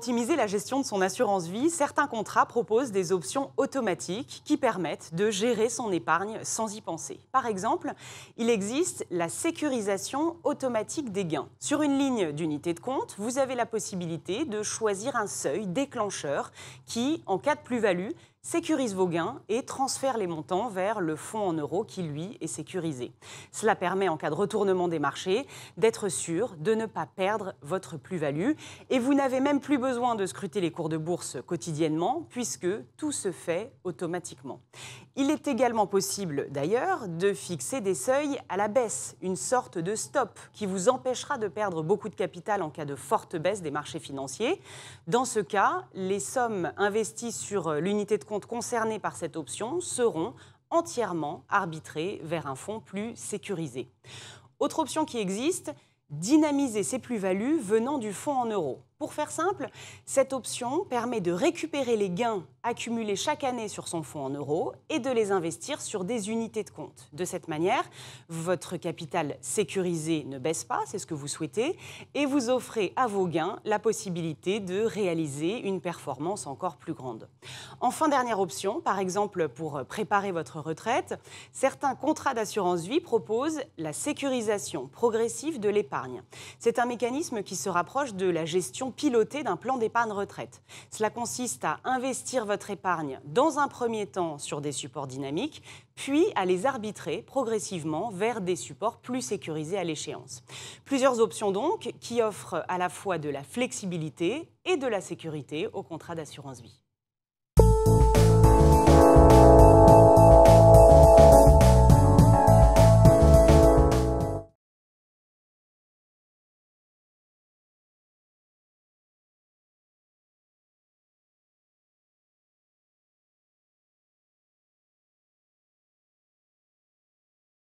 optimiser la gestion de son assurance vie, certains contrats proposent des options automatiques qui permettent de gérer son épargne sans y penser. Par exemple, il existe la sécurisation automatique des gains. Sur une ligne d'unité de compte, vous avez la possibilité de choisir un seuil déclencheur qui, en cas de plus-value, sécurise vos gains et transfère les montants vers le fonds en euros qui, lui, est sécurisé. Cela permet, en cas de retournement des marchés, d'être sûr de ne pas perdre votre plus-value. Et vous n'avez même plus besoin de scruter les cours de bourse quotidiennement, puisque tout se fait automatiquement. Il est également possible, d'ailleurs, de fixer des seuils à la baisse, une sorte de stop qui vous empêchera de perdre beaucoup de capital en cas de forte baisse des marchés financiers. Dans ce cas, les sommes investies sur l'unité de compte concernés par cette option seront entièrement arbitrés vers un fonds plus sécurisé. Autre option qui existe, dynamiser ses plus-values venant du fonds en euros. Pour faire simple, cette option permet de récupérer les gains accumulés chaque année sur son fonds en euros et de les investir sur des unités de compte. De cette manière, votre capital sécurisé ne baisse pas, c'est ce que vous souhaitez, et vous offrez à vos gains la possibilité de réaliser une performance encore plus grande. Enfin, dernière option, par exemple pour préparer votre retraite, certains contrats d'assurance vie proposent la sécurisation progressive de l'épargne. C'est un mécanisme qui se rapproche de la gestion pilotée d'un plan d'épargne retraite. Cela consiste à investir votre épargne dans un premier temps sur des supports dynamiques, puis à les arbitrer progressivement vers des supports plus sécurisés à l'échéance. Plusieurs options donc qui offrent à la fois de la flexibilité et de la sécurité au contrat d'assurance vie.